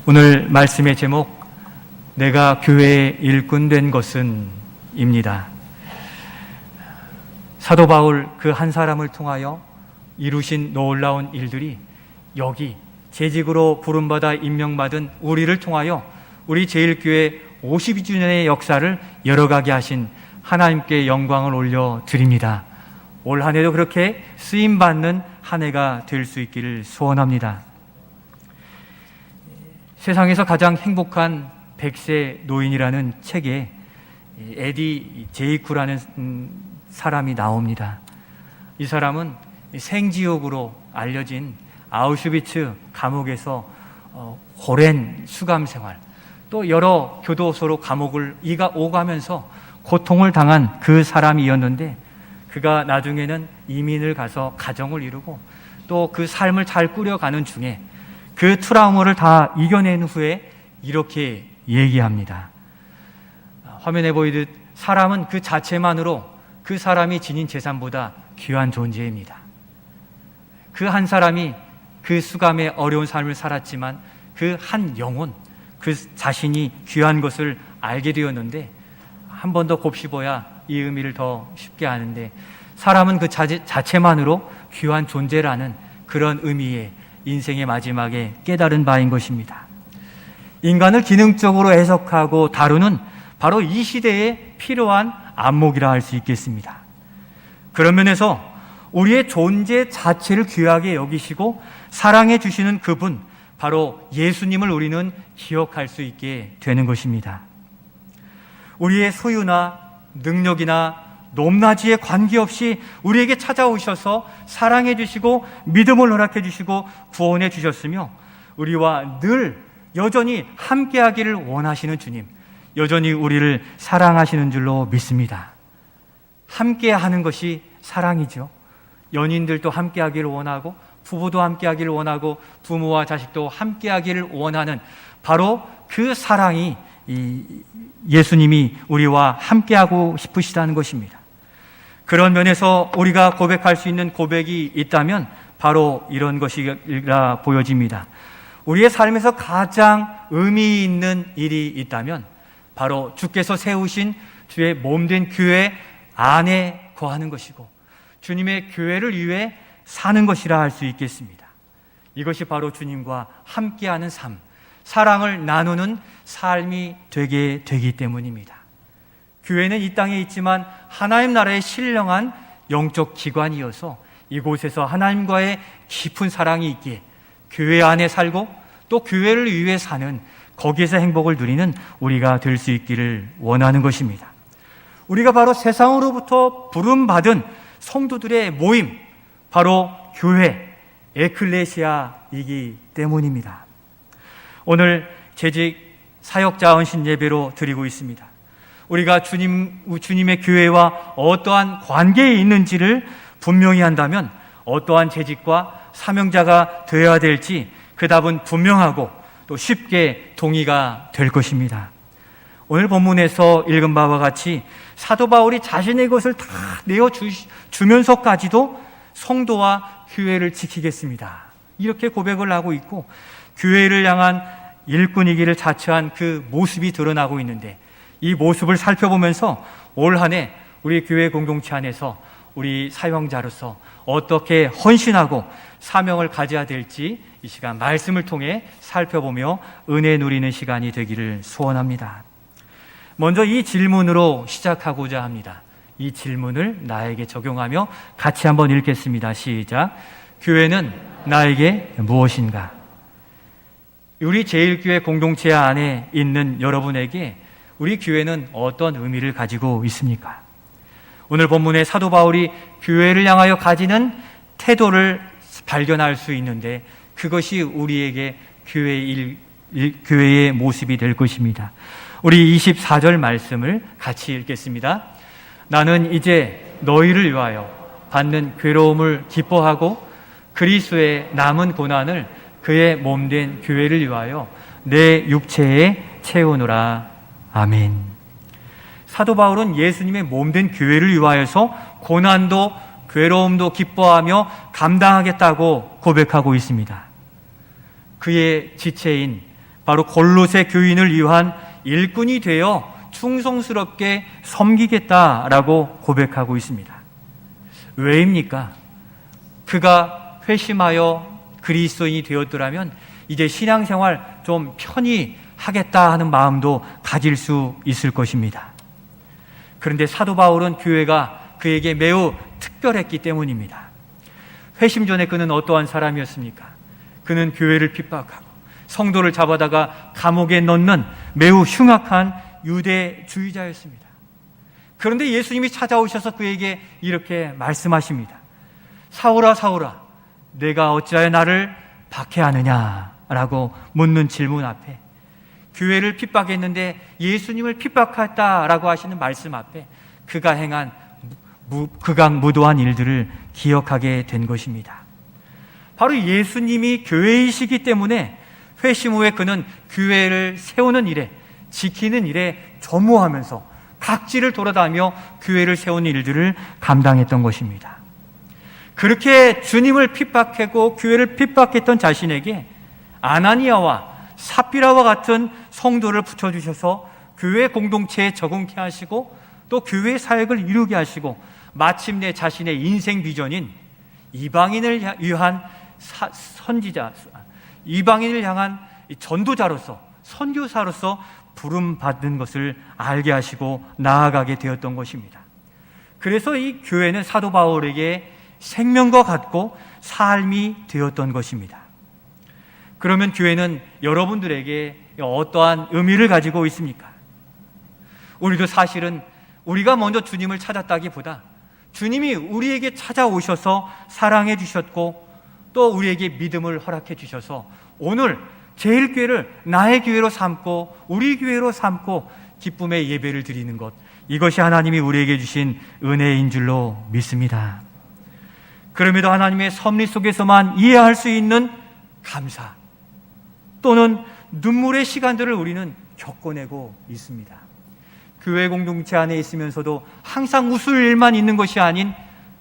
오늘 말씀의 제목, 내가 교회의 일꾼 된 것은 입니다. 사도 바울 그 한 사람을 통하여 이루신 놀라운 일들이 여기 재직으로 부름받아 임명받은 우리를 통하여 우리 제일교회 52주년의 역사를 열어가게 하신 하나님께 영광을 올려드립니다. 올 한 해도 그렇게 쓰임받는 한 해가 될 수 있기를 소원합니다. 세상에서 가장 행복한 100세 노인이라는 책에 에디 제이쿠라는 사람이 나옵니다. 이 사람은 생지옥으로 알려진 아우슈비츠 감옥에서 오랜 수감 생활, 또 여러 교도소로 감옥을 오가면서 고통을 당한 그 사람이었는데, 그가 나중에는 이민을 가서 가정을 이루고 또 그 삶을 잘 꾸려가는 중에 그 트라우마를 다 이겨낸 후에 이렇게 얘기합니다. 화면에 보이듯 사람은 그 자체만으로 그 사람이 지닌 재산보다 귀한 존재입니다. 그 한 사람이 그 수감의 어려운 삶을 살았지만 그 한 영혼, 그 자신이 귀한 것을 알게 되었는데, 한 번 더 곱씹어야 이 의미를 더 쉽게 아는데, 사람은 그 자체만으로 귀한 존재라는 그런 의미의 인생의 마지막에 깨달은 바인 것입니다. 인간을 기능적으로 해석하고 다루는 바로 이 시대에 필요한 안목이라 할 수 있겠습니다. 그런 면에서 우리의 존재 자체를 귀하게 여기시고 사랑해 주시는 그분, 바로 예수님을 우리는 기억할 수 있게 되는 것입니다. 우리의 소유나 능력이나 높낮이에 관계없이 우리에게 찾아오셔서 사랑해 주시고 믿음을 허락해 주시고 구원해 주셨으며, 우리와 늘 여전히 함께하기를 원하시는 주님, 여전히 우리를 사랑하시는 줄로 믿습니다. 함께하는 것이 사랑이죠. 연인들도 함께하기를 원하고, 부부도 함께하기를 원하고, 부모와 자식도 함께하기를 원하는 바로 그 사랑이 예수님이 우리와 함께하고 싶으시다는 것입니다. 그런 면에서 우리가 고백할 수 있는 고백이 있다면 바로 이런 것이라 보여집니다. 우리의 삶에서 가장 의미 있는 일이 있다면 바로 주께서 세우신 주의 몸된 교회 안에 거하는 것이고, 주님의 교회를 위해 사는 것이라 할 수 있겠습니다. 이것이 바로 주님과 함께하는 삶, 사랑을 나누는 삶이 되게 되기 때문입니다. 교회는 이 땅에 있지만 하나님 나라의 신령한 영적 기관이어서 이곳에서 하나님과의 깊은 사랑이 있기에 교회 안에 살고 또 교회를 위해 사는, 거기에서 행복을 누리는 우리가 될 수 있기를 원하는 것입니다. 우리가 바로 세상으로부터 부름받은 성도들의 모임, 바로 교회, 에클레시아이기 때문입니다. 오늘 재직 사역자 헌신 예배로 드리고 있습니다. 우리가 주님의 교회와 어떠한 관계에 있는지를 분명히 한다면 어떠한 재직과 사명자가 되어야 될지 그 답은 분명하고 또 쉽게 동의가 될 것입니다. 오늘 본문에서 읽은 바와 같이 사도 바울이 자신의 것을 다 내어주면서까지도 성도와 교회를 지키겠습니다, 이렇게 고백을 하고 있고, 교회를 향한 일꾼이기를 자처한 그 모습이 드러나고 있는데, 이 모습을 살펴보면서 올 한 해 우리 교회 공동체 안에서 우리 사역자로서 어떻게 헌신하고 사명을 가져야 될지 이 시간 말씀을 통해 살펴보며 은혜 누리는 시간이 되기를 소원합니다. 먼저 이 질문으로 시작하고자 합니다. 이 질문을 나에게 적용하며 같이 한번 읽겠습니다. 시작. 교회는 나에게 무엇인가? 우리 제일교회 공동체 안에 있는 여러분에게 우리 교회는 어떤 의미를 가지고 있습니까? 오늘 본문의 사도 바울이 교회를 향하여 가지는 태도를 발견할 수 있는데, 그것이 우리에게 교회의 모습이 될 것입니다. 우리 24절 말씀을 같이 읽겠습니다. 나는 이제 너희를 위하여 받는 괴로움을 기뻐하고 그리스도의 남은 고난을 그의 몸된 교회를 위하여 내 육체에 채우노라. 아멘. 사도 바울은 예수님의 몸된 교회를 위하여서 고난도 괴로움도 기뻐하며 감당하겠다고 고백하고 있습니다. 그의 지체인 바로 골로새 교인을 위한 일꾼이 되어 충성스럽게 섬기겠다라고 고백하고 있습니다. 왜입니까? 그가 회심하여 그리스도인이 되었더라면 이제 신앙생활 좀 편히 하겠다 하는 마음도 가질 수 있을 것입니다. 그런데 사도 바울은 교회가 그에게 매우 특별했기 때문입니다. 회심 전에 그는 어떠한 사람이었습니까? 그는 교회를 핍박하고 성도를 잡아다가 감옥에 넣는 매우 흉악한 유대주의자였습니다. 그런데 예수님이 찾아오셔서 그에게 이렇게 말씀하십니다. 사울아 사울아, 내가 어찌하여 나를 박해하느냐? 라고 묻는 질문 앞에, 교회를 핍박했는데 예수님을 핍박했다라고 하시는 말씀 앞에 그가 행한 극악무도한 일들을 기억하게 된 것입니다. 바로 예수님이 교회이시기 때문에 회심 후에 그는 교회를 세우는 일에, 지키는 일에 전무하면서 각지를 돌아다니며 교회를 세우는 일들을 감당했던 것입니다. 그렇게 주님을 핍박하고 교회를 핍박했던 자신에게 아나니아와 삽비라와 같은 성도를 붙여주셔서 교회 공동체에 적응케 하시고 또 교회 사역을 이루게 하시고 마침내 자신의 인생 비전인 이방인을 위한 선지자, 이방인을 향한 전도자로서, 선교사로서 부름받는 것을 알게 하시고 나아가게 되었던 것입니다. 그래서 이 교회는 사도 바울에게 생명과 같고 삶이 되었던 것입니다. 그러면 교회는 여러분들에게 어떠한 의미를 가지고 있습니까? 우리도 사실은 우리가 먼저 주님을 찾았다기보다 주님이 우리에게 찾아오셔서 사랑해 주셨고 또 우리에게 믿음을 허락해 주셔서 오늘 제일교회를 나의 교회로 삼고 우리 교회로 삼고 기쁨의 예배를 드리는 것, 이것이 하나님이 우리에게 주신 은혜인 줄로 믿습니다. 그럼에도 하나님의 섭리 속에서만 이해할 수 있는 감사 또는 눈물의 시간들을 우리는 겪어내고 있습니다. 교회 공동체 안에 있으면서도 항상 웃을 일만 있는 것이 아닌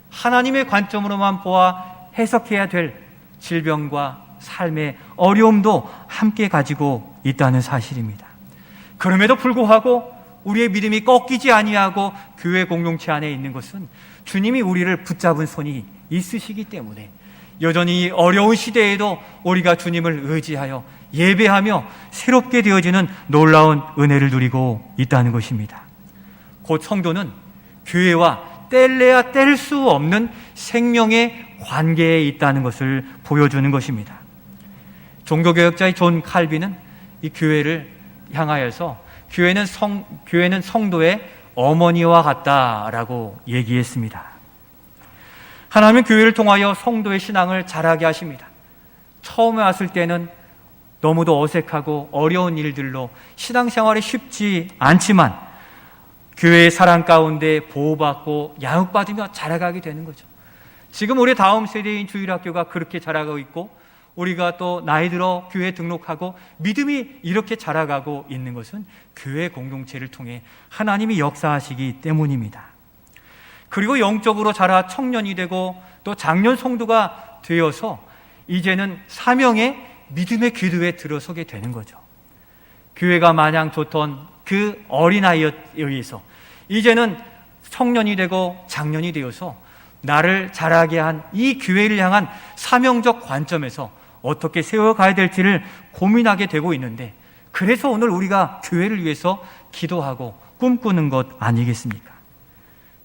하나님의 관점으로만 보아 해석해야 될 질병과 삶의 어려움도 함께 가지고 있다는 사실입니다. 그럼에도 불구하고 우리의 믿음이 꺾이지 아니하고 교회 공동체 안에 있는 것은 주님이 우리를 붙잡은 손이 있으시기 때문에 여전히 어려운 시대에도 우리가 주님을 의지하여 예배하며 새롭게 되어지는 놀라운 은혜를 누리고 있다는 것입니다. 곧 성도는 교회와 뗄래야 뗄 수 없는 생명의 관계에 있다는 것을 보여주는 것입니다. 종교개혁자의 존 칼빈은 이 교회를 향하여서 교회는 성도의 어머니와 같다라고 얘기했습니다. 하나님은 교회를 통하여 성도의 신앙을 자라게 하십니다. 처음에 왔을 때는 너무도 어색하고 어려운 일들로 신앙생활이 쉽지 않지만 교회의 사랑 가운데 보호받고 양육받으며 자라가게 되는 거죠. 지금 우리 다음 세대인 주일학교가 그렇게 자라가고 있고 우리가 또 나이 들어 교회에 등록하고 믿음이 이렇게 자라가고 있는 것은 교회 공동체를 통해 하나님이 역사하시기 때문입니다. 그리고 영적으로 자라 청년이 되고 또 장년 성도가 되어서 이제는 사명의 믿음의 기도에 들어서게 되는 거죠. 교회가 마냥 좋던 그 어린아이에 의해서 이제는 청년이 되고 장년이 되어서 나를 자라게 한 이 교회를 향한 사명적 관점에서 어떻게 세워가야 될지를 고민하게 되고 있는데, 그래서 오늘 우리가 교회를 위해서 기도하고 꿈꾸는 것 아니겠습니까?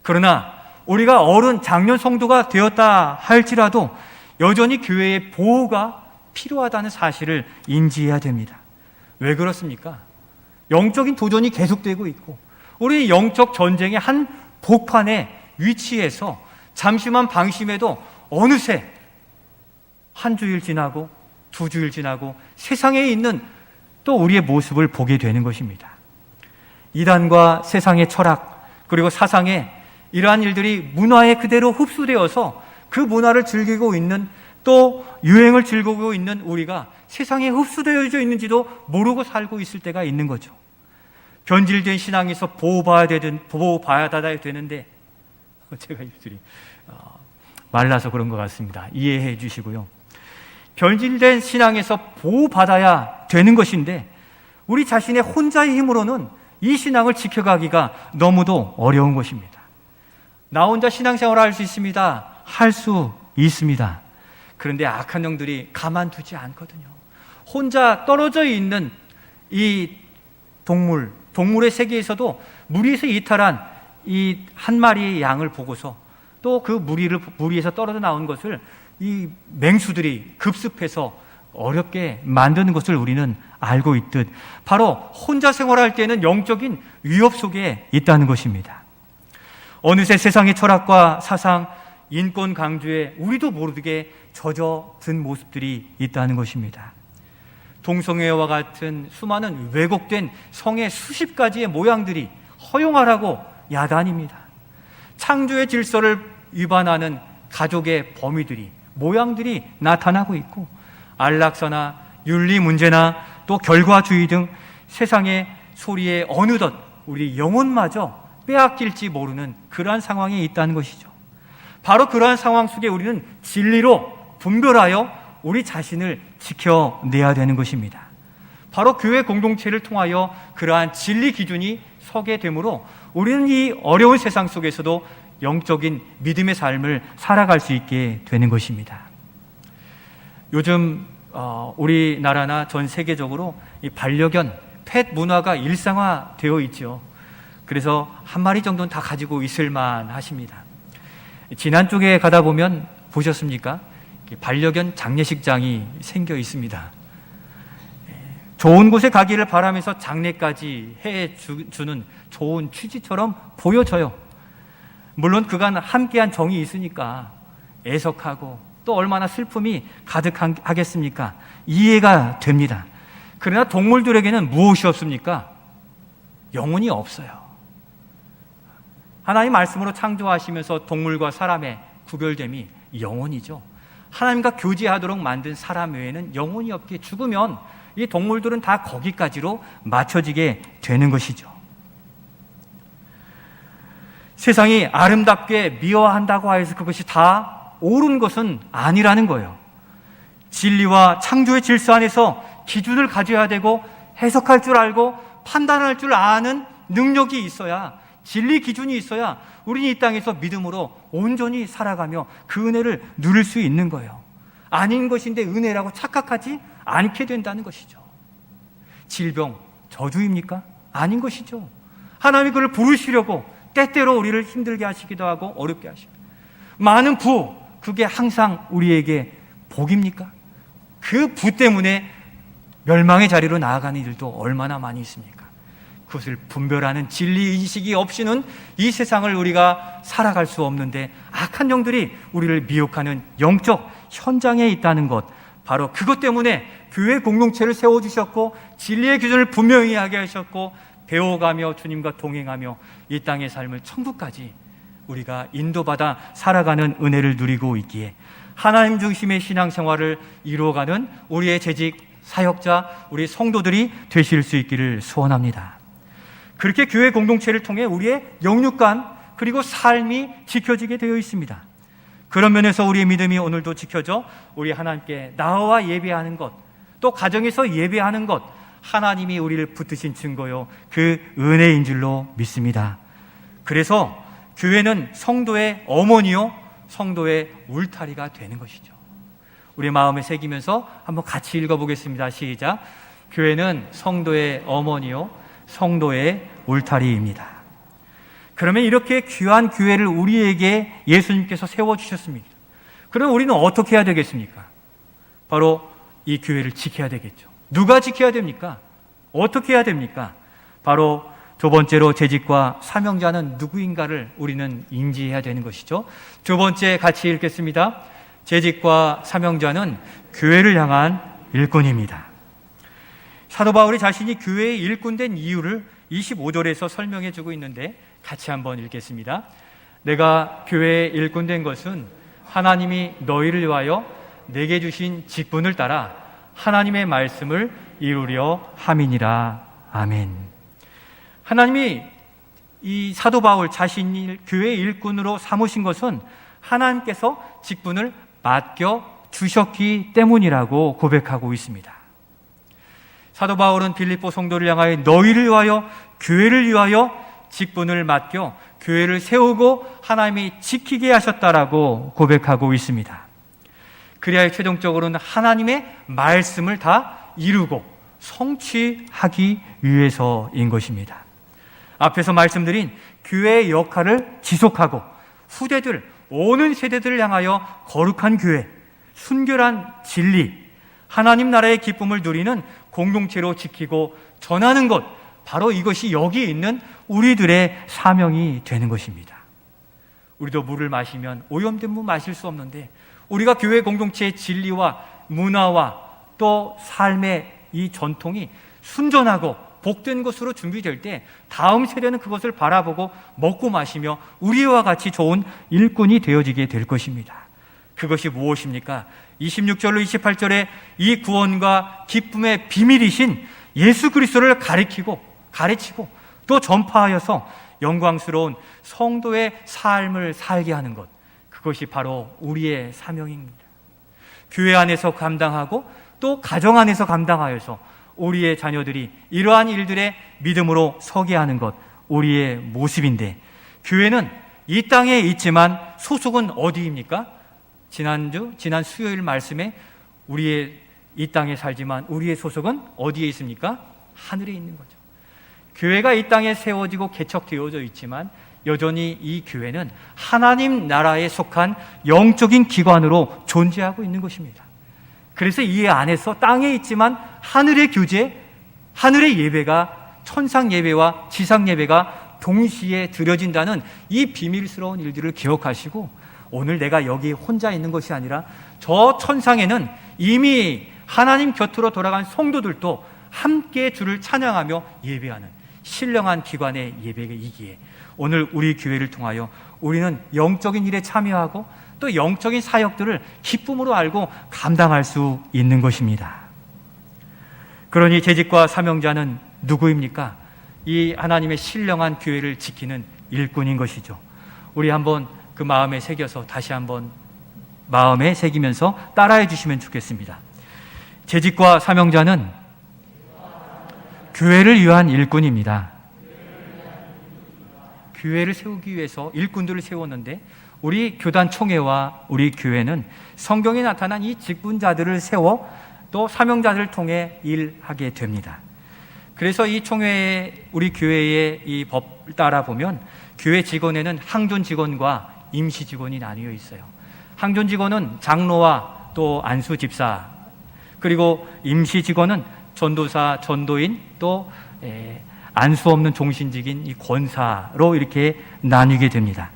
그러나 우리가 어른 장년 성도가 되었다 할지라도 여전히 교회의 보호가 필요하다는 사실을 인지해야 됩니다. 왜 그렇습니까? 영적인 도전이 계속되고 있고 우리 영적 전쟁의 한 복판에 위치해서 잠시만 방심해도 어느새 한 주일 지나고 두 주일 지나고 세상에 있는 또 우리의 모습을 보게 되는 것입니다. 이단과 세상의 철학 그리고 사상에 이러한 일들이 문화에 그대로 흡수되어서 그 문화를 즐기고 있는 또 유행을 즐기고 있는 우리가 세상에 흡수되어져 있는지도 모르고 살고 있을 때가 있는 거죠. 변질된 신앙에서 보호받아야 되는데 제가 입술이 말라서 그런 것 같습니다. 이해해 주시고요. 변질된 신앙에서 보호받아야 되는 것인데 우리 자신의 혼자의 힘으로는 이 신앙을 지켜가기가 너무도 어려운 것입니다. 나 혼자 신앙생활을 할 수 있습니다. 할 수 있습니다. 그런데 악한 영들이 가만두지 않거든요. 혼자 떨어져 있는 이 동물의 세계에서도 무리에서 이탈한 이 한 마리의 양을 보고서 또 그 무리에서 떨어져 나온 것을 이 맹수들이 급습해서 어렵게 만드는 것을 우리는 알고 있듯 바로 혼자 생활할 때는 영적인 위협 속에 있다는 것입니다. 어느새 세상의 철학과 사상, 인권 강조에 우리도 모르게 젖어든 모습들이 있다는 것입니다. 동성애와 같은 수많은 왜곡된 성의 수십 가지의 모양들이 허용하라고 야단입니다. 창조의 질서를 위반하는 가족의 범위들이, 모양들이 나타나고 있고 안락사나 윤리 문제나 또 결과주의 등 세상의 소리에 어느덧 우리 영혼마저 빼앗길지 모르는 그러한 상황에 있다는 것이죠. 바로 그러한 상황 속에 우리는 진리로 분별하여 우리 자신을 지켜내야 되는 것입니다. 바로 교회 공동체를 통하여 그러한 진리 기준이 서게 되므로 우리는 이 어려운 세상 속에서도 영적인 믿음의 삶을 살아갈 수 있게 되는 것입니다. 요즘 우리나라나 전 세계적으로 이 반려견, 펫 문화가 일상화되어 있죠. 그래서 한 마리 정도는 다 가지고 있을만 하십니다. 지난 쪽에 가다 보면 보셨습니까? 반려견 장례식장이 생겨 있습니다. 좋은 곳에 가기를 바라면서 장례까지 해주는 좋은 취지처럼 보여져요. 물론 그간 함께한 정이 있으니까 애석하고 또 얼마나 슬픔이 가득하겠습니까? 이해가 됩니다. 그러나 동물들에게는 무엇이 없습니까? 영혼이 없어요. 하나님 말씀으로 창조하시면서 동물과 사람의 구별됨이 영혼이죠. 하나님과 교제하도록 만든 사람 외에는 영혼이 없기에 죽으면 이 동물들은 다 거기까지로 맞춰지게 되는 것이죠. 세상이 아름답게 미화한다고 해서 그것이 다 옳은 것은 아니라는 거예요. 진리와 창조의 질서 안에서 기준을 가져야 되고 해석할 줄 알고 판단할 줄 아는 능력이 있어야, 진리 기준이 있어야 우리는 이 땅에서 믿음으로 온전히 살아가며 그 은혜를 누릴 수 있는 거예요. 아닌 것인데 은혜라고 착각하지 않게 된다는 것이죠. 질병, 저주입니까? 아닌 것이죠. 하나님이 그를 부르시려고 때때로 우리를 힘들게 하시기도 하고 어렵게 하시고, 많은 부, 그게 항상 우리에게 복입니까? 그 부 때문에 멸망의 자리로 나아가는 이들도 얼마나 많이 있습니까? 그것을 분별하는 진리의식이 없이는 이 세상을 우리가 살아갈 수 없는데, 악한 영들이 우리를 미혹하는 영적 현장에 있다는 것, 바로 그것 때문에 교회 공동체를 세워주셨고 진리의 기준을 분명히 하게 하셨고 배워가며 주님과 동행하며 이 땅의 삶을 천국까지 우리가 인도받아 살아가는 은혜를 누리고 있기에 하나님 중심의 신앙생활을 이루어가는 우리의 재직 사역자, 우리 성도들이 되실 수 있기를 소원합니다. 그렇게 교회 공동체를 통해 우리의 영육간 그리고 삶이 지켜지게 되어 있습니다. 그런 면에서 우리의 믿음이 오늘도 지켜져 우리 하나님께 나와 예배하는 것, 또 가정에서 예배하는 것, 하나님이 우리를 붙드신 증거요, 그 은혜인 줄로 믿습니다. 그래서 교회는 성도의 어머니요, 성도의 울타리가 되는 것이죠. 우리 마음에 새기면서 한번 같이 읽어보겠습니다. 시작. 교회는 성도의 어머니요, 성도의 울타리입니다. 그러면 이렇게 귀한 교회를 우리에게 예수님께서 세워주셨습니다. 그럼 우리는 어떻게 해야 되겠습니까? 바로 이 교회를 지켜야 되겠죠. 누가 지켜야 됩니까? 어떻게 해야 됩니까? 바로 두 번째로 재직과 사명자는 누구인가를 우리는 인지해야 되는 것이죠. 두 번째 같이 읽겠습니다. 재직과 사명자는 교회를 향한 일꾼입니다. 사도 바울이 자신이 교회의 일꾼된 이유를 25절에서 설명해 주고 있는데 같이 한번 읽겠습니다. 내가 교회의 일꾼된 것은 하나님이 너희를 위하여 내게 주신 직분을 따라 하나님의 말씀을 이루려 함이니라. 아멘. 하나님이 이 사도 바울 자신이 교회의 일꾼으로 삼으신 것은 하나님께서 직분을 맡겨 주셨기 때문이라고 고백하고 있습니다. 사도 바울은 빌립보 성도를 향하여 너희를 위하여 교회를 위하여 직분을 맡겨 교회를 세우고 하나님이 지키게 하셨다라고 고백하고 있습니다. 그리하여 최종적으로는 하나님의 말씀을 다 이루고 성취하기 위해서인 것입니다. 앞에서 말씀드린 교회의 역할을 지속하고 후대들, 오는 세대들을 향하여 거룩한 교회, 순결한 진리, 하나님 나라의 기쁨을 누리는 공동체로 지키고 전하는 것, 바로 이것이 여기에 있는 우리들의 사명이 되는 것입니다. 우리도 물을 마시면 오염된 물 마실 수 없는데 우리가 교회 공동체의 진리와 문화와 또 삶의 이 전통이 순전하고 복된 것으로 준비될 때 다음 세대는 그것을 바라보고 먹고 마시며 우리와 같이 좋은 일꾼이 되어지게 될 것입니다. 그것이 무엇입니까? 26절로 28절에 이 구원과 기쁨의 비밀이신 예수 그리스도를 가리치고 또 전파하여서 영광스러운 성도의 삶을 살게 하는 것, 그것이 바로 우리의 사명입니다. 교회 안에서 감당하고 또 가정 안에서 감당하여서 우리의 자녀들이 이러한 일들에 믿음으로 서게 하는 것, 우리의 모습인데, 교회는 이 땅에 있지만 소속은 어디입니까? 지난 수요일 말씀에 우리의 이 땅에 살지만 우리의 소속은 어디에 있습니까? 하늘에 있는 거죠. 교회가 이 땅에 세워지고 개척되어져 있지만 여전히 이 교회는 하나님 나라에 속한 영적인 기관으로 존재하고 있는 것입니다. 그래서 이 안에서 땅에 있지만 하늘의 교제, 하늘의 예배가 천상 예배와 지상 예배가 동시에 드려진다는 이 비밀스러운 일들을 기억하시고, 오늘 내가 여기 혼자 있는 것이 아니라 저 천상에는 이미 하나님 곁으로 돌아간 성도들도 함께 주를 찬양하며 예배하는 신령한 기관의 예배이기에 오늘 우리 교회를 통하여 우리는 영적인 일에 참여하고 또 영적인 사역들을 기쁨으로 알고 감당할 수 있는 것입니다. 그러니 재직과 사명자는 누구입니까? 이 하나님의 신령한 교회를 지키는 일꾼인 것이죠. 우리 한번 그 마음에 새겨서 다시 한번 마음에 새기면서 따라해 주시면 좋겠습니다. 재직과 사명자는 교회를 위한 일꾼입니다. 교회를 세우기 위해서 일꾼들을 세웠는데 우리 교단 총회와 우리 교회는 성경에 나타난 이 직분자들을 세워 또 사명자들을 통해 일하게 됩니다. 그래서 이 총회에 우리 교회의 이 법을 따라 보면 교회 직원에는 항존 직원과 임시 직원이 나뉘어 있어요. 항존 직원은 장로와 또 안수 집사, 그리고 임시 직원은 전도사, 전도인, 또 안수 없는 종신직인 이 권사로 이렇게 나뉘게 됩니다.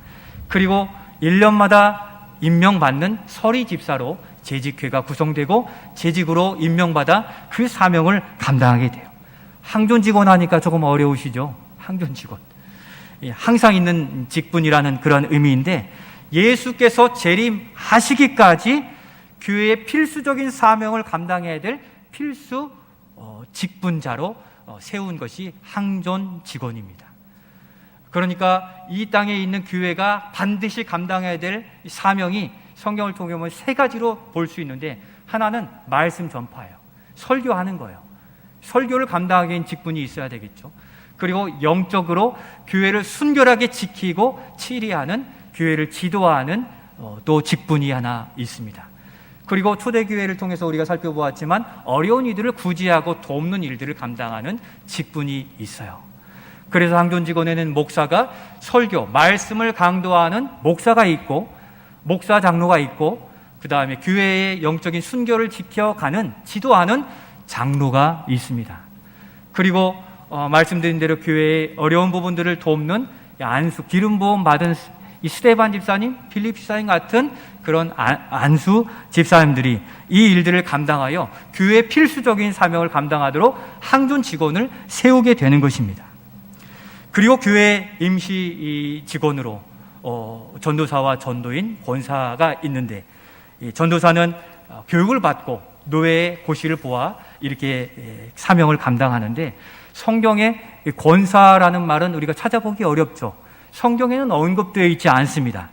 그리고 1년마다 임명받는 서리 집사로 재직회가 구성되고 재직으로 임명받아 그 사명을 감당하게 돼요. 항존 직원 하니까 조금 어려우시죠? 항존 직원. 항상 있는 직분이라는 그런 의미인데, 예수께서 재림하시기까지 교회의 필수적인 사명을 감당해야 될 필수 직분자로 세운 것이 항존 직원입니다. 그러니까 이 땅에 있는 교회가 반드시 감당해야 될 사명이 성경을 통해 보면 세 가지로 볼 수 있는데, 하나는 말씀 전파예요. 설교하는 거예요. 설교를 감당하기 위한 직분이 있어야 되겠죠. 그리고 영적으로 교회를 순결하게 지키고 치리하는, 교회를 지도하는 또 직분이 하나 있습니다. 그리고 초대교회를 통해서 우리가 살펴보았지만 어려운 이들을 구제하고 돕는 일들을 감당하는 직분이 있어요. 그래서 항존 직원에는 목사가 설교, 말씀을 강도하는 목사가 있고, 목사 장로가 있고, 그 다음에 교회의 영적인 순결을 지켜가는, 지도하는 장로가 있습니다. 그리고 말씀드린 대로 교회의 어려운 부분들을 돕는 안수, 기름 부음 받은 이 스데반 집사님, 필립 집사님 같은 그런 안수 집사님들이 이 일들을 감당하여 교회의 필수적인 사명을 감당하도록 항존 직원을 세우게 되는 것입니다. 그리고 교회 임시 직원으로 전도사와 전도인, 권사가 있는데, 전도사는 교육을 받고 노예의 고시를 보아 이렇게 사명을 감당하는데, 성경에 권사라는 말은 우리가 찾아보기 어렵죠. 성경에는 언급되어 있지 않습니다.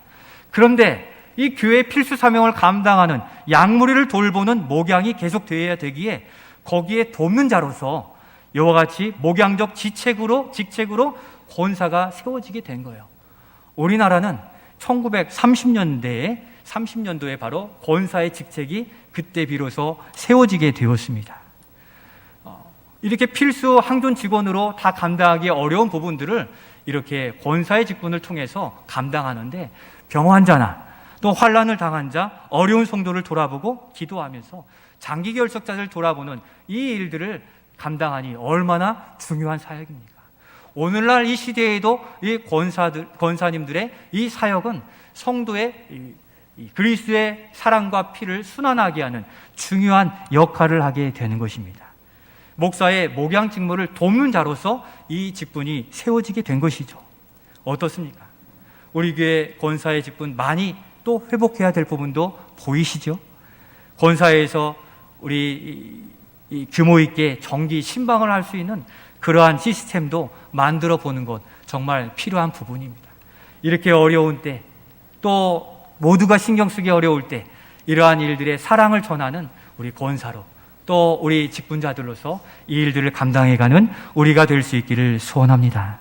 그런데 이 교회의 필수 사명을 감당하는 양무리를 돌보는 목양이 계속되어야 되기에 거기에 돕는 자로서 이와 같이 목양적 직책으로 권사가 세워지게 된 거예요. 우리나라는 1930년도에 바로 권사의 직책이 그때 비로소 세워지게 되었습니다. 이렇게 필수 항존 직원으로 다 감당하기 어려운 부분들을 이렇게 권사의 직분을 통해서 감당하는데, 병환자나 또 환난을 당한 자, 어려운 성도를 돌아보고 기도하면서 장기 결석자를 돌아보는 이 일들을 감당하니 얼마나 중요한 사역입니까? 오늘날 이 시대에도 이 권사님들의 이 사역은 성도의 이 그리스도의 사랑과 피를 순환하게 하는 중요한 역할을 하게 되는 것입니다. 목사의 목양 직무를 돕는 자로서 이 직분이 세워지게 된 것이죠. 어떻습니까? 우리 교회 권사의 직분 많이 또 회복해야 될 부분도 보이시죠? 권사에서 우리 이 규모 있게 정기 신방을 할 수 있는 그러한 시스템도 만들어 보는 것 정말 필요한 부분입니다. 이렇게 어려운 때, 또 모두가 신경 쓰기 어려울 때 이러한 일들의 사랑을 전하는 우리 권사로, 또 우리 직분자들로서 이 일들을 감당해가는 우리가 될 수 있기를 소원합니다.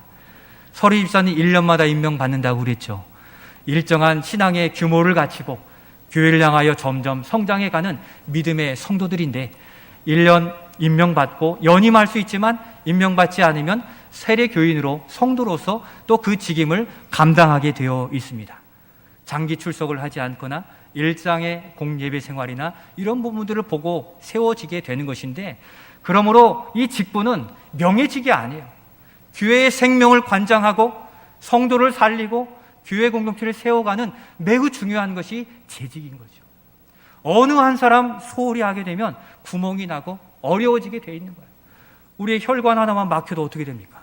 서리 집사는 1년마다 임명받는다고 그랬죠. 일정한 신앙의 규모를 갖추고 교회를 향하여 점점 성장해가는 믿음의 성도들인데, 1년 임명받고 연임할 수 있지만 임명받지 않으면 세례교인으로, 성도로서 또 그 직임을 감당하게 되어 있습니다. 장기 출석을 하지 않거나 일상의 공예배 생활이나 이런 부분들을 보고 세워지게 되는 것인데, 그러므로 이 직분은 명예직이 아니에요. 교회의 생명을 관장하고 성도를 살리고 교회 공동체를 세워가는 매우 중요한 것이 재직인 거죠. 어느 한 사람 소홀히 하게 되면 구멍이 나고 어려워지게 돼 있는 거예요. 우리의 혈관 하나만 막혀도 어떻게 됩니까?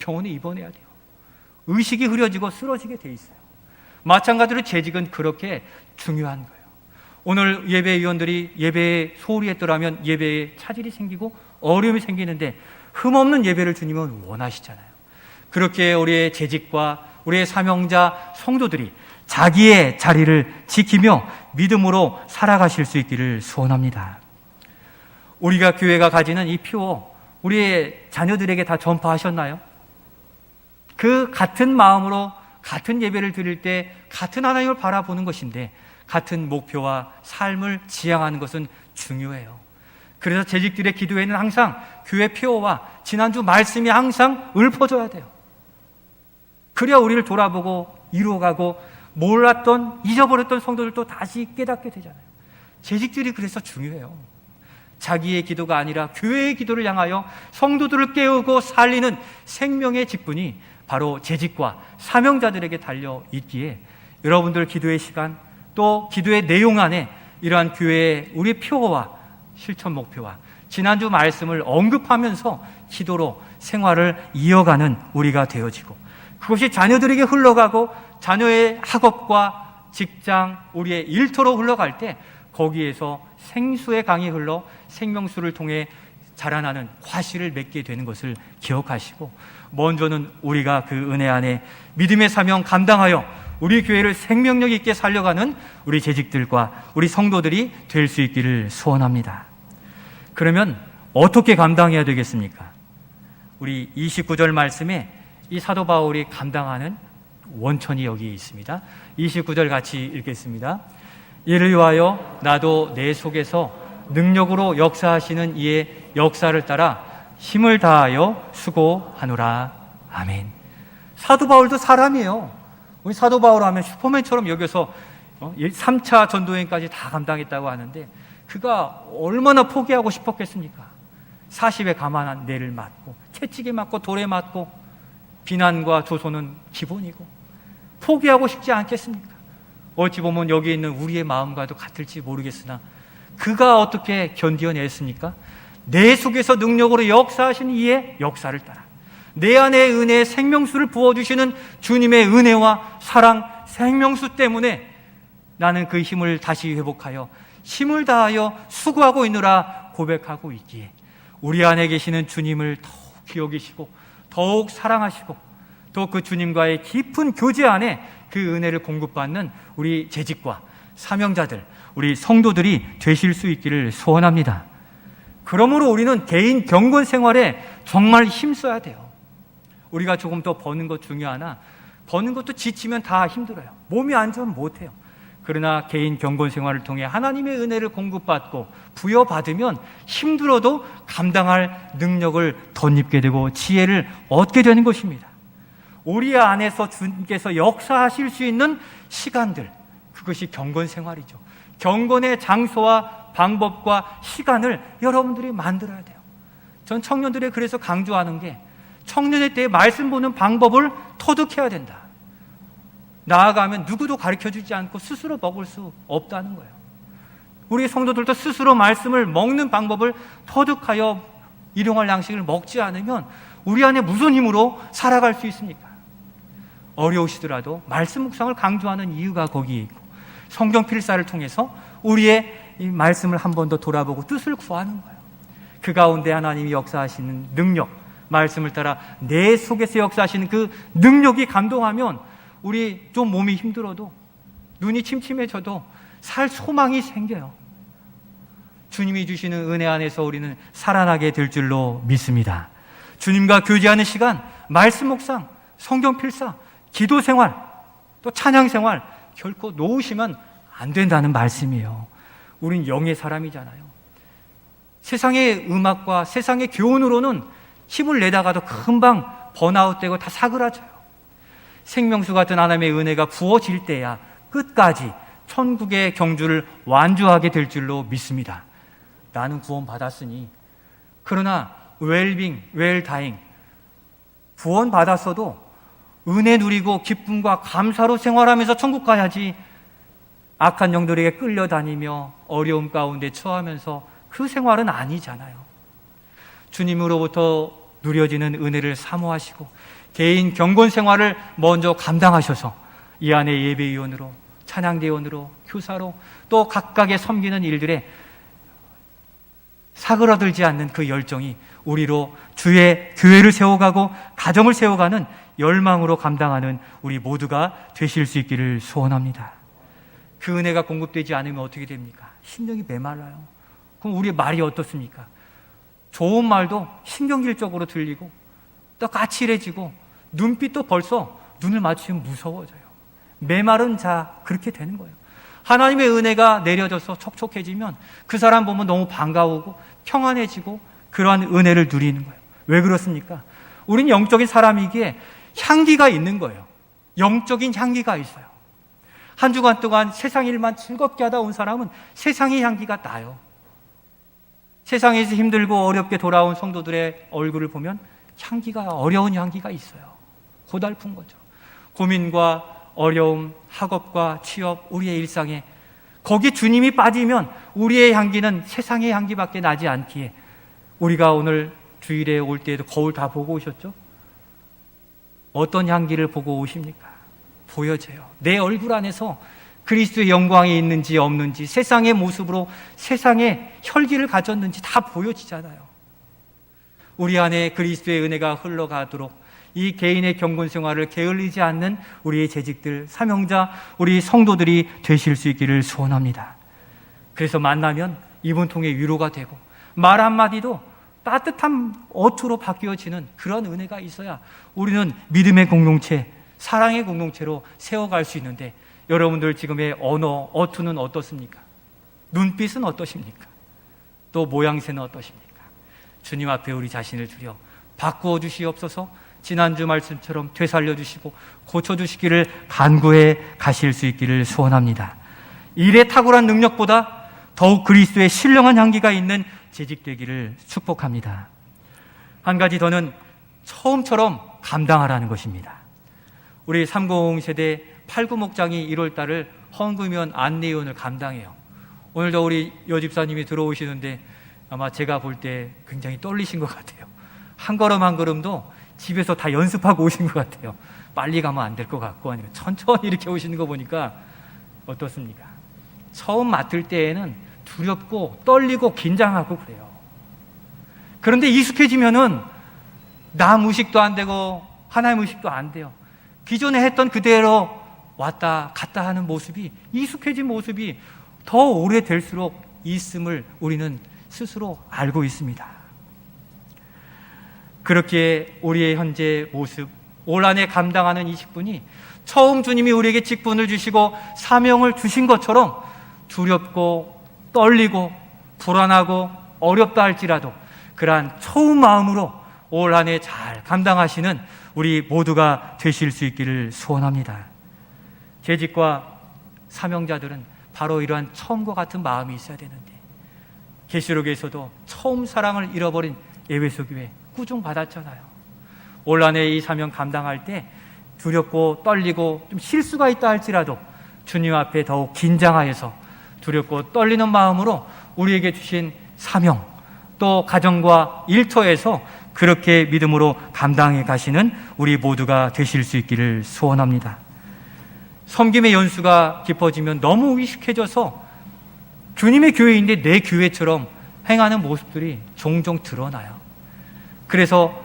병원에 입원해야 돼요. 의식이 흐려지고 쓰러지게 돼 있어요. 마찬가지로 재직은 그렇게 중요한 거예요. 오늘 예배위원들이 예배에 소홀히 했더라면 예배에 차질이 생기고 어려움이 생기는데, 흠없는 예배를 주님은 원하시잖아요. 그렇게 우리의 재직과 우리의 사명자 성도들이 자기의 자리를 지키며 믿음으로 살아가실 수 있기를 소원합니다. 우리가 교회가 가지는 이 표, 우리의 자녀들에게 다 전파하셨나요? 그 같은 마음으로 같은 예배를 드릴 때 같은 하나님을 바라보는 것인데, 같은 목표와 삶을 지향하는 것은 중요해요. 그래서 재직들의 기도에는 항상 교회 표어와 지난주 말씀이 항상 읊어줘야 돼요. 그래야 우리를 돌아보고 이루어가고 몰랐던, 잊어버렸던 성도들도 다시 깨닫게 되잖아요. 재직들이 그래서 중요해요. 자기의 기도가 아니라 교회의 기도를 향하여 성도들을 깨우고 살리는 생명의 직분이 바로 재직과 사명자들에게 달려 있기에, 여러분들 기도의 시간, 또 기도의 내용 안에 이러한 교회의 우리 표어와 실천 목표와 지난주 말씀을 언급하면서 기도로 생활을 이어가는 우리가 되어지고, 그것이 자녀들에게 흘러가고 자녀의 학업과 직장, 우리의 일터로 흘러갈 때 거기에서 생수의 강이 흘러 생명수를 통해 자라나는 과실을 맺게 되는 것을 기억하시고, 먼저는 우리가 그 은혜 안에 믿음의 사명 감당하여 우리 교회를 생명력 있게 살려가는 우리 재직들과 우리 성도들이 될 수 있기를 소원합니다. 그러면 어떻게 감당해야 되겠습니까? 우리 29절 말씀에 이 사도 바울이 감당하는 원천이 여기 있습니다. 29절 같이 읽겠습니다. 이를 위하여 나도 내 속에서 능력으로 역사하시는 이의 역사를 따라 힘을 다하여 수고하노라. 아멘. 사도 바울도 사람이에요. 우리 사도 바울 하면 슈퍼맨처럼 여겨서 3차 전도여행까지 다 감당했다고 하는데, 그가 얼마나 포기하고 싶었겠습니까? 40에 가만한 내를 맞고 채찍에 맞고 돌에 맞고 비난과 조소는 기본이고 포기하고 싶지 않겠습니까? 어찌 보면 여기 있는 우리의 마음과도 같을지 모르겠으나 그가 어떻게 견뎌냈습니까? 내 속에서 능력으로 역사하신 이의 역사를 따라 내 안에 은혜의 생명수를 부어주시는 주님의 은혜와 사랑, 생명수 때문에 나는 그 힘을 다시 회복하여 힘을 다하여 수고하고 있노라 고백하고 있기에, 우리 안에 계시는 주님을 더욱 기억이시고 더욱 사랑하시고 또 그 주님과의 깊은 교제 안에 그 은혜를 공급받는 우리 재직과 사명자들, 우리 성도들이 되실 수 있기를 소원합니다. 그러므로 우리는 개인 경건 생활에 정말 힘써야 돼요. 우리가 조금 더 버는 것 중요하나 버는 것도 지치면 다 힘들어요. 몸이 안 좋으면 못해요. 그러나 개인 경건 생활을 통해 하나님의 은혜를 공급받고 부여받으면 힘들어도 감당할 능력을 덧입게 되고 지혜를 얻게 되는 것입니다. 우리 안에서 주님께서 역사하실 수 있는 시간들, 그것이 경건 생활이죠. 경건의 장소와 방법과 시간을 여러분들이 만들어야 돼요. 전 청년들에 그래서 강조하는 게 청년의 때에 말씀 보는 방법을 터득해야 된다. 나아가면 누구도 가르쳐주지 않고 스스로 먹을 수 없다는 거예요. 우리 성도들도 스스로 말씀을 먹는 방법을 터득하여 일용할 양식을 먹지 않으면 우리 안에 무슨 힘으로 살아갈 수 있습니까? 어려우시더라도 말씀 묵상을 강조하는 이유가 거기에 있고 성경 필사를 통해서 우리의 이 말씀을 한 번 더 돌아보고 뜻을 구하는 거예요. 그 가운데 하나님이 역사하시는 능력, 말씀을 따라 내 속에서 역사하시는 그 능력이 감동하면 우리 좀 몸이 힘들어도 눈이 침침해져도 살 소망이 생겨요. 주님이 주시는 은혜 안에서 우리는 살아나게 될 줄로 믿습니다. 주님과 교제하는 시간, 말씀 묵상, 성경 필사, 기도 생활, 또 찬양 생활 결코 놓으시면 안 된다는 말씀이에요. 우린 영의 사람이잖아요. 세상의 음악과 세상의 교훈으로는 힘을 내다가도 금방 번아웃되고 다 사그라져요. 생명수 같은 하나님의 은혜가 부어질 때야 끝까지 천국의 경주를 완주하게 될 줄로 믿습니다. 나는 구원받았으니, 그러나 웰다잉 구원받았어도 은혜 누리고 기쁨과 감사로 생활하면서 천국 가야지 악한 영들에게 끌려다니며 어려움 가운데 처하면서 그 생활은 아니잖아요. 주님으로부터 누려지는 은혜를 사모하시고 개인 경건 생활을 먼저 감당하셔서 이 안에 예배위원으로, 찬양대원으로, 교사로 또 각각의 섬기는 일들에 사그라들지 않는 그 열정이 우리로 주의 교회를 세워가고 가정을 세워가는 열망으로 감당하는 우리 모두가 되실 수 있기를 소원합니다. 그 은혜가 공급되지 않으면 어떻게 됩니까? 심령이 메말라요. 그럼 우리의 말이 어떻습니까? 좋은 말도 신경질적으로 들리고 또 까칠해지고 눈빛도 벌써 눈을 맞추면 무서워져요. 메마른 자, 그렇게 되는 거예요. 하나님의 은혜가 내려져서 촉촉해지면 그 사람 보면 너무 반가우고 평안해지고 그러한 은혜를 누리는 거예요. 왜 그렇습니까? 우린 영적인 사람이기에 향기가 있는 거예요. 영적인 향기가 있어요. 한 주간 동안 세상 일만 즐겁게 하다 온 사람은 세상의 향기가 나요. 세상에서 힘들고 어렵게 돌아온 성도들의 얼굴을 보면 어려운 향기가 있어요. 고달픈 거죠. 고민과 어려움, 학업과 취업, 우리의 일상에 거기 주님이 빠지면 우리의 향기는 세상의 향기밖에 나지 않기에 우리가 오늘 주일에 올 때에도 거울 다 보고 오셨죠? 어떤 향기를 보고 오십니까? 보여져요. 내 얼굴 안에서 그리스도의 영광이 있는지 없는지, 세상의 모습으로 세상의 혈기를 가졌는지 다 보여지잖아요. 우리 안에 그리스도의 은혜가 흘러가도록 이 개인의 경건 생활을 게을리지 않는 우리의 재직들, 사명자, 우리 성도들이 되실 수 있기를 소원합니다. 그래서 만나면 입은 통에 위로가 되고 말 한마디도 따뜻한 어투로 바뀌어지는 그런 은혜가 있어야 우리는 믿음의 공동체, 사랑의 공동체로 세워갈 수 있는데, 여러분들 지금의 언어, 어투는 어떻습니까? 눈빛은 어떠십니까? 또 모양새는 어떠십니까? 주님 앞에 우리 자신을 드려 바꾸어 주시옵소서. 지난주 말씀처럼 되살려 주시고 고쳐주시기를 간구해 가실 수 있기를 소원합니다. 일의 탁월한 능력보다 더욱 그리스도의 신령한 향기가 있는 재직되기를 축복합니다. 한 가지 더는 처음처럼 감당하라는 것입니다. 우리 30세대 89 목장이 1월 달을 헌금위원 안내위원을 감당해요. 오늘도 우리 여집사님이 들어오시는데 아마 제가 볼 때 굉장히 떨리신 것 같아요. 한 걸음 한 걸음도 집에서 다 연습하고 오신 것 같아요. 빨리 가면 안 될 것 같고 아니면 천천히 이렇게 오시는 거 보니까 어떻습니까? 처음 맡을 때에는 두렵고 떨리고 긴장하고 그래요. 그런데 익숙해지면은 남 의식도 안 되고 하나님 의식도 안 돼요. 기존에 했던 그대로 왔다 갔다 하는 모습이, 익숙해진 모습이 더 오래될수록 있음을 우리는 스스로 알고 있습니다. 그렇게 우리의 현재 모습, 올 한 해 감당하는 20분이 처음 주님이 우리에게 직분을 주시고 사명을 주신 것처럼 두렵고 떨리고 불안하고 어렵다 할지라도 그러한 처음 마음으로 올 한 해 잘 감당하시는 우리 모두가 되실 수 있기를 소원합니다. 재직과 사명자들은 바로 이러한 처음과 같은 마음이 있어야 되는데, 계시록에서도 처음 사랑을 잃어버린 에베소 교회 꾸중 받았잖아요. 올 한 해 이 사명 감당할 때 두렵고 떨리고 좀 실수가 있다 할지라도 주님 앞에 더욱 긴장하여서 두렵고 떨리는 마음으로 우리에게 주신 사명, 또 가정과 일터에서 그렇게 믿음으로 감당해 가시는 우리 모두가 되실 수 있기를 소원합니다. 섬김의 연수가 깊어지면 너무 의식해져서 주님의 교회인데 내 교회처럼 행하는 모습들이 종종 드러나요. 그래서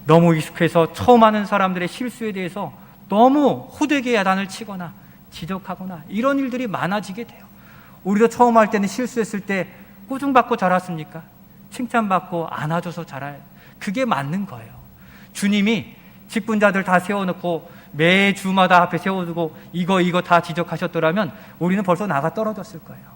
너무 익숙해서 처음 하는 사람들의 실수에 대해서 너무 호되게 야단을 치거나 지적하거나 이런 일들이 많아지게 돼요. 우리도 처음 할 때는 실수했을 때 꾸중받고 자랐습니까? 칭찬받고 안아줘서 자라요. 그게 맞는 거예요. 주님이 직분자들 다 세워놓고 매 주마다 앞에 세워두고 이거 다 지적하셨더라면 우리는 벌써 나가 떨어졌을 거예요.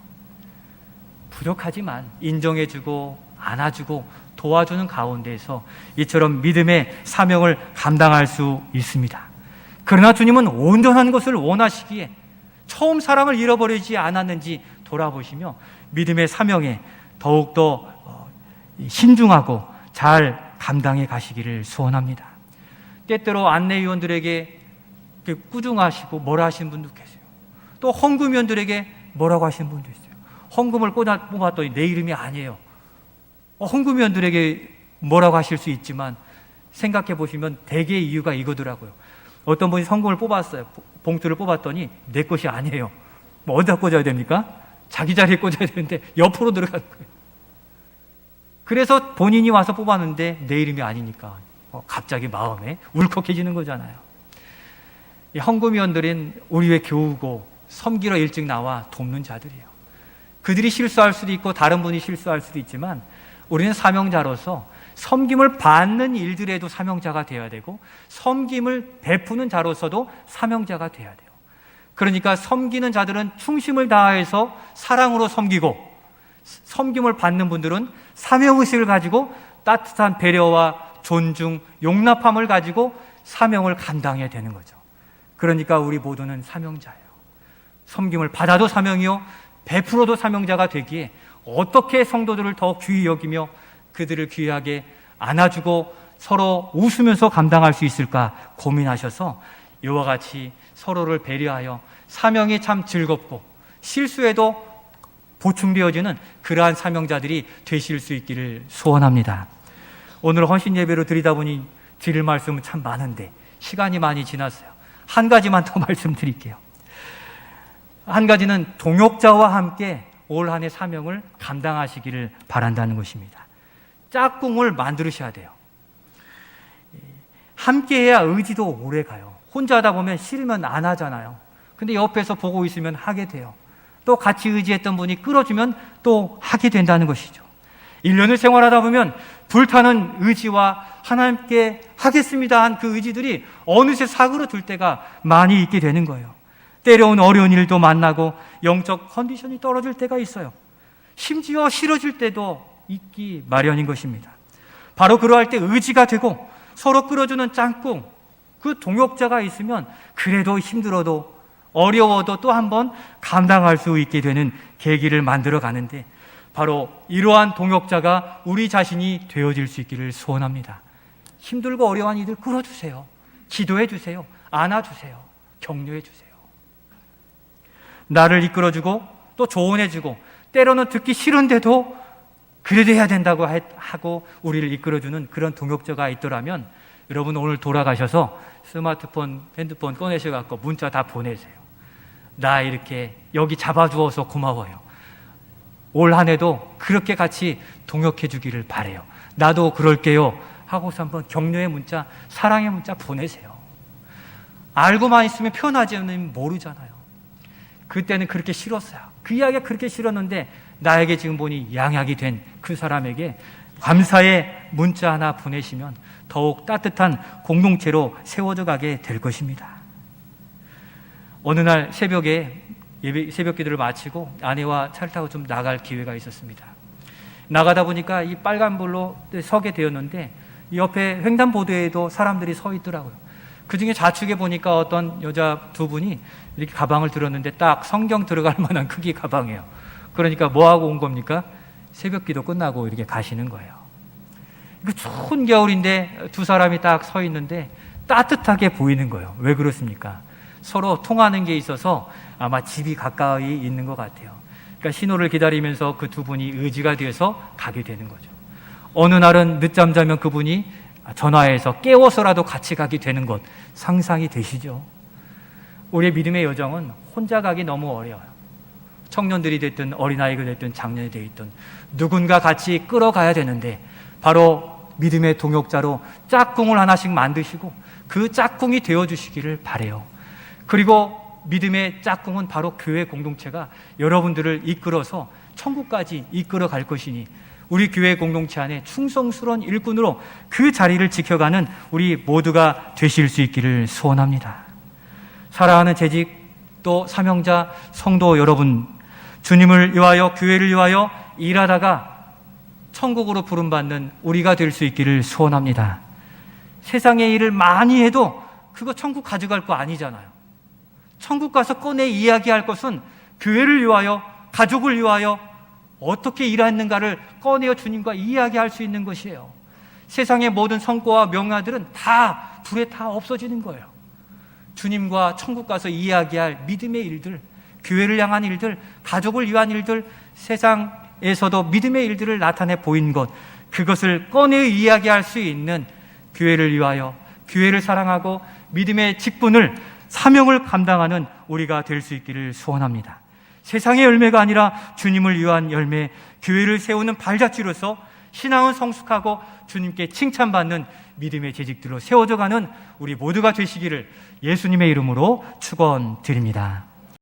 부족하지만 인정해주고 안아주고 도와주는 가운데에서 이처럼 믿음의 사명을 감당할 수 있습니다. 그러나 주님은 온전한 것을 원하시기에 처음 사랑을 잃어버리지 않았는지 돌아보시며 믿음의 사명에 더욱더 신중하고 잘 감당해 가시기를 소원합니다. 때때로 안내위원들에게 꾸중하시고 뭐라 하시는 분도 계세요. 또 헌금위원들에게 뭐라고 하시는 분도 있어요. 헌금을 뽑았더니 내 이름이 아니에요. 헌금위원들에게 뭐라고 하실 수 있지만 생각해 보시면 대개의 이유가 이거더라고요. 어떤 분이 헌금을 뽑았어요. 봉투를 뽑았더니 내 것이 아니에요. 뭐 어디다 꽂아야 됩니까? 자기 자리에 꽂아야 되는데 옆으로 들어가는 거예요. 그래서 본인이 와서 뽑았는데 내 이름이 아니니까 갑자기 마음에 울컥해지는 거잖아요. 이 헌금위원들은 우리 왜 교우고 섬기러 일찍 나와 돕는 자들이에요. 그들이 실수할 수도 있고 다른 분이 실수할 수도 있지만 우리는 사명자로서 섬김을 받는 일들에도 사명자가 되어야 되고 섬김을 베푸는 자로서도 사명자가 되어야 돼요. 그러니까 섬기는 자들은 충심을 다해서 사랑으로 섬기고 섬김을 받는 분들은 사명의식을 가지고 따뜻한 배려와 존중, 용납함을 가지고 사명을 감당해야 되는 거죠. 그러니까 우리 모두는 사명자예요. 섬김을 받아도 사명이요, 베풀어도 사명자가 되기에 어떻게 성도들을 더 귀히 여기며 그들을 귀하게 안아주고 서로 웃으면서 감당할 수 있을까 고민하셔서 이와 같이 서로를 배려하여 사명이 참 즐겁고 실수에도 보충되어지는 그러한 사명자들이 되실 수 있기를 소원합니다. 오늘 헌신 예배로 드리다 보니 드릴 말씀은 참 많은데 시간이 많이 지났어요. 한 가지만 더 말씀드릴게요. 한 가지는 동역자와 함께 올 한 해 사명을 감당하시기를 바란다는 것입니다. 짝꿍을 만드셔야 돼요. 함께 해야 의지도 오래 가요. 혼자 하다 보면 싫으면 안 하잖아요. 근데 옆에서 보고 있으면 하게 돼요. 또 같이 의지했던 분이 끌어주면 또 하게 된다는 것이죠. 1년을 생활하다 보면 불타는 의지와 하나님께 하겠습니다 한 그 의지들이 어느새 사그러들 때가 많이 있게 되는 거예요. 때려온 어려운 일도 만나고 영적 컨디션이 떨어질 때가 있어요. 심지어 싫어질 때도 있기 마련인 것입니다. 바로 그러할 때 의지가 되고 서로 끌어주는 짝꿍, 그 동역자가 있으면 그래도 힘들어도 어려워도 또 한 번 감당할 수 있게 되는 계기를 만들어 가는데 바로 이러한 동역자가 우리 자신이 되어질 수 있기를 소원합니다. 힘들고 어려운 이들 끌어주세요. 기도해 주세요. 안아주세요. 격려해 주세요. 나를 이끌어주고 또 조언해주고 때로는 듣기 싫은데도 그래도 해야 된다고 하고 우리를 이끌어주는 그런 동역자가 있더라면 여러분 오늘 돌아가셔서 스마트폰, 핸드폰 꺼내셔갖고 문자 다 보내세요. 나 이렇게 여기 잡아주어서 고마워요. 올 한 해도 그렇게 같이 동역해 주기를 바라요. 나도 그럴게요 하고서 한번 격려의 문자, 사랑의 문자 보내세요. 알고만 있으면 표현하지 않으면 모르잖아요. 그때는 그렇게 싫었어요. 그 이야기가 그렇게 싫었는데 나에게 지금 보니 양약이 된 그 사람에게 감사의 문자 하나 보내시면 더욱 따뜻한 공동체로 세워져 가게 될 것입니다. 어느 날 새벽에 새벽 기도를 마치고 아내와 차를 타고 좀 나갈 기회가 있었습니다. 나가다 보니까 이 빨간불로 서게 되었는데 옆에 횡단보도에도 사람들이 서 있더라고요. 그 중에 좌측에 보니까 어떤 여자 두 분이 이렇게 가방을 들었는데 딱 성경 들어갈 만한 크기 가방이에요. 그러니까 뭐하고 온 겁니까? 새벽 기도 끝나고 이렇게 가시는 거예요. 추운 겨울인데 두 사람이 딱 서 있는데 따뜻하게 보이는 거예요. 왜 그렇습니까? 서로 통하는 게 있어서 아마 집이 가까이 있는 것 같아요. 그러니까 신호를 기다리면서 그 두 분이 의지가 되어서 가게 되는 거죠. 어느 날은 늦잠 자면 그분이 전화해서 깨워서라도 같이 가게 되는 것 상상이 되시죠? 우리의 믿음의 여정은 혼자 가기 너무 어려워요. 청년들이 됐든 어린아이가 됐든 장년이 되었든 누군가 같이 끌어가야 되는데 바로 믿음의 동역자로 짝꿍을 하나씩 만드시고 그 짝꿍이 되어주시기를 바라요. 그리고 믿음의 짝꿍은 바로 교회 공동체가 여러분들을 이끌어서 천국까지 이끌어 갈 것이니 우리 교회 공동체 안에 충성스러운 일꾼으로 그 자리를 지켜가는 우리 모두가 되실 수 있기를 소원합니다. 사랑하는 재직 또 사명자 성도 여러분, 주님을 위하여 교회를 위하여 일하다가 천국으로 부름받는 우리가 될 수 있기를 소원합니다. 세상의 일을 많이 해도 그거 천국 가져갈 거 아니잖아요. 천국 가서 꺼내 이야기할 것은 교회를 위하여, 가족을 위하여 어떻게 일했는가를 꺼내어 주님과 이야기할 수 있는 것이에요. 세상의 모든 성과와 명예들은 다 불에 타 없어지는 거예요. 주님과 천국 가서 이야기할 믿음의 일들, 교회를 향한 일들, 가족을 위한 일들, 세상에서도 믿음의 일들을 나타내 보인 것, 그것을 꺼내어 이야기할 수 있는 교회를 위하여, 교회를 사랑하고 믿음의 직분을, 사명을 감당하는 우리가 될 수 있기를 소원합니다. 세상의 열매가 아니라 주님을 위한 열매, 교회를 세우는 발자취로서 신앙은 성숙하고 주님께 칭찬받는 믿음의 재직들로 세워져가는 우리 모두가 되시기를 예수님의 이름으로 축원드립니다.